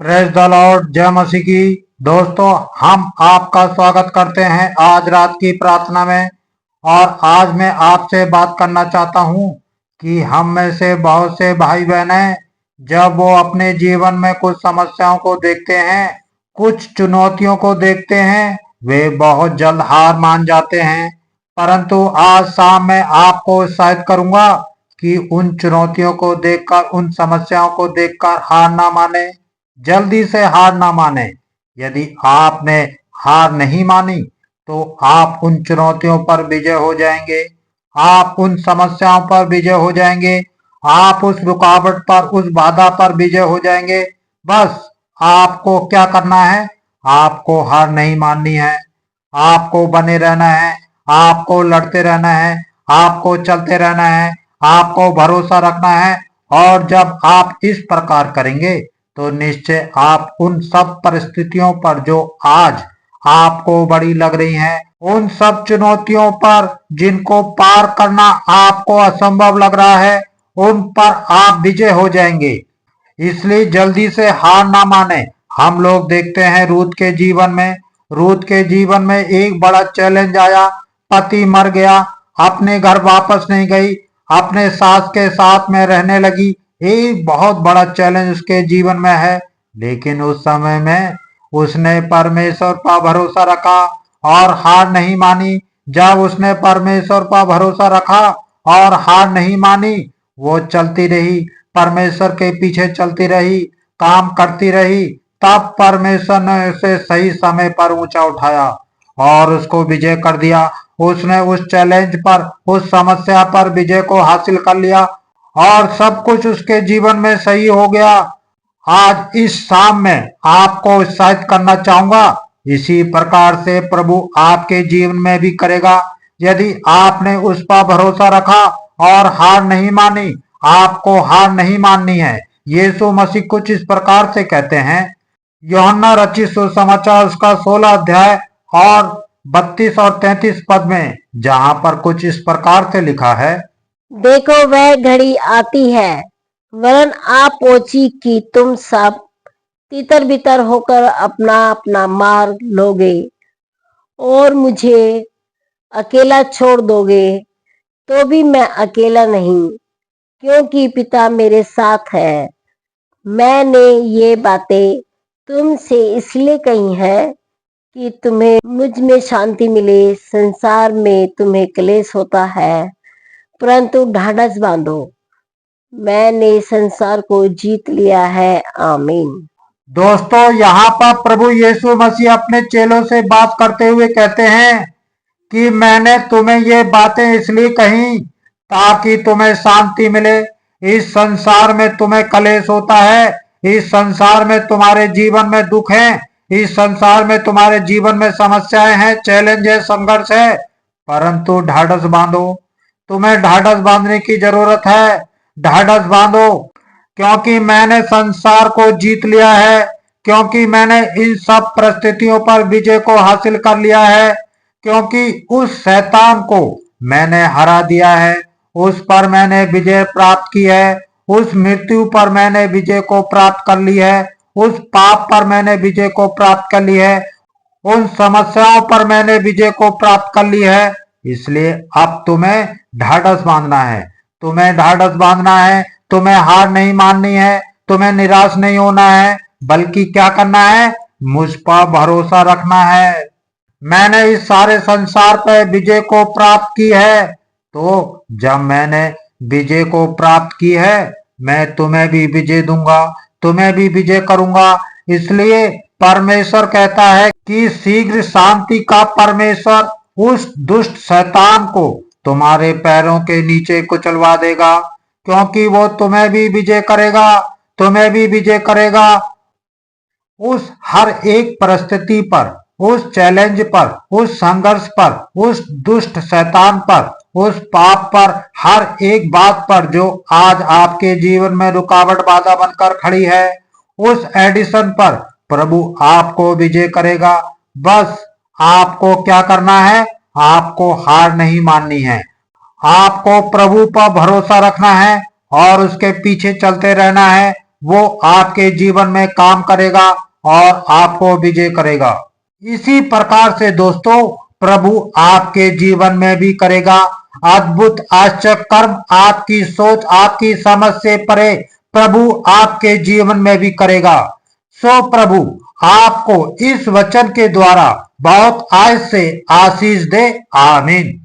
Praise the Lord, जय मसीह की। दोस्तों, हम आपका स्वागत करते हैं आज रात की प्रार्थना में। और आज मैं आपसे बात करना चाहता हूं कि हम में से बहुत से भाई बहन हैं, जब वो अपने जीवन में कुछ समस्याओं को देखते हैं, कुछ चुनौतियों को देखते हैं, वे बहुत जल्द हार मान जाते हैं। परंतु आज शाम में आपको उत्साहित करूंगा कि उन चुनौतियों को देखकर, उन समस्याओं को देखकर हार ना माने, जल्दी से हार ना माने। यदि आपने हार नहीं मानी तो आप उन चुनौतियों पर विजय हो जाएंगे, आप उन समस्याओं पर विजय हो जाएंगे, आप उस रुकावट पर, उस बाधा पर विजय हो जाएंगे। बस आपको क्या करना है? आपको हार नहीं माननी है, आपको बने रहना है, आपको लड़ते रहना है, आपको चलते रहना है, आपको भरोसा रखना है। और जब आप इस प्रकार करेंगे तो निश्चय आप उन सब परिस्थितियों पर जो आज आपको बड़ी लग रही हैं, उन सब चुनौतियों पर जिनको पार करना आपको असंभव लग रहा है, उन पर आप विजय हो जाएंगे। इसलिए जल्दी से हार ना माने। हम लोग देखते हैं रूथ के जीवन में एक बड़ा चैलेंज आया। पति मर गया, अपने घर वापस नहीं गई, अपने सास के साथ में रहने लगी। एक बहुत बड़ा चैलेंज उसके जीवन में है, लेकिन उस समय में उसने परमेश्वर पर भरोसा रखा और हार नहीं मानी। जब उसने परमेश्वर पर भरोसा रखा और हार नहीं मानी, वो चलती रही, परमेश्वर के पीछे चलती रही, काम करती रही। तब परमेश्वर ने उसे सही समय पर ऊंचा उठाया और उसको विजय कर दिया। उसने उस चैलेंज पर, उस समस्या पर विजय को हासिल कर लिया और सब कुछ उसके जीवन में सही हो गया। आज इस शाम में आपको उत्साहित करना चाहूंगा, इसी प्रकार से प्रभु आपके जीवन में भी करेगा। यदि आपने उस पर भरोसा रखा और हार नहीं मानी, आपको हार नहीं माननी है। यीशु मसीह कुछ इस प्रकार से कहते हैं, यूहन्ना रचित सुसमाचार उसका 16 अध्याय और 32 और 33 पद में, जहां पर कुछ इस प्रकार से लिखा है, देखो वह घड़ी आती है वरन आ पहुंची कि तुम सब तितर बितर होकर अपना अपना मार्ग लोगे और मुझे अकेला छोड़ दोगे। तो भी मैं अकेला नहीं, क्योंकि पिता मेरे साथ है। मैंने ये बातें तुमसे इसलिए कही हैं कि तुम्हें मुझ में शांति मिले। संसार में तुम्हें क्लेश होता है, परंतु ढाढ़स बांधो, मैंने संसार को जीत लिया है। आमीन। दोस्तों, यहाँ पर प्रभु यीशु मसीह अपने चेलों से बात करते हुए कहते हैं कि मैंने तुम्हें ये बातें इसलिए कही ताकि तुम्हें शांति मिले। इस संसार में तुम्हें कलेश होता है, इस संसार में तुम्हारे जीवन में दुख है, इस संसार में तुम्हारे जीवन में समस्याएं हैं, चैलेंज है, संघर्ष है। परंतु ढाढ़स बांधो, तुम्हें ढाढ़स बांधने की जरूरत है। ढाढ़स बांधो, क्योंकि मैंने संसार को जीत लिया है, क्योंकि मैंने इन सब परिस्थितियों पर विजय को हासिल कर लिया है, क्योंकि उस शैतान को मैंने हरा दिया है, उस पर मैंने विजय प्राप्त की है, उस मृत्यु पर मैंने विजय को प्राप्त कर ली है, उस पाप पर मैंने विजय को प्राप्त कर ली है, उन समस्याओं पर मैंने विजय को प्राप्त कर ली है। इसलिए अब तुम्हें ढाढ़स बांधना है, तुम्हें ढाढ़स बांधना है, तुम्हें हार नहीं माननी है, तुम्हें निराश नहीं होना है, बल्कि क्या करना है? मुझ पर भरोसा रखना है। मैंने इस सारे संसार पर विजय को प्राप्त की है, तो जब मैंने विजय को प्राप्त की है, मैं तुम्हें भी विजय दूंगा, तुम्हें भी विजय करूंगा। इसलिए परमेश्वर कहता है कि शीघ्र शांति का परमेश्वर उस दुष्ट शैतान को तुम्हारे पैरों के नीचे कुचलवा देगा, क्योंकि वो तुम्हें भी विजय करेगा, तुम्हें भी विजय करेगा। उस हर एक परिस्थिति पर, उस चैलेंज पर, उस संघर्ष पर, उस दुष्ट शैतान पर, उस पाप पर, हर एक बात पर जो आज आपके जीवन में रुकावट बाधा बनकर खड़ी है, उस एडिशन पर प्रभु आपको विजय करेगा। बस आपको क्या करना है? आपको हार नहीं माननी है, आपको प्रभु पर भरोसा रखना है और उसके पीछे चलते रहना है। वो आपके जीवन में काम करेगा और आपको विजय करेगा। इसी प्रकार से दोस्तों प्रभु आपके जीवन में भी करेगा अद्भुत आश्चर्य कर्म। आपकी सोच आपकी समझ से परे प्रभु आपके जीवन में भी करेगा। सो प्रभु आपको इस वचन के द्वारा बहुत आयत से आशीष दे। आमीन।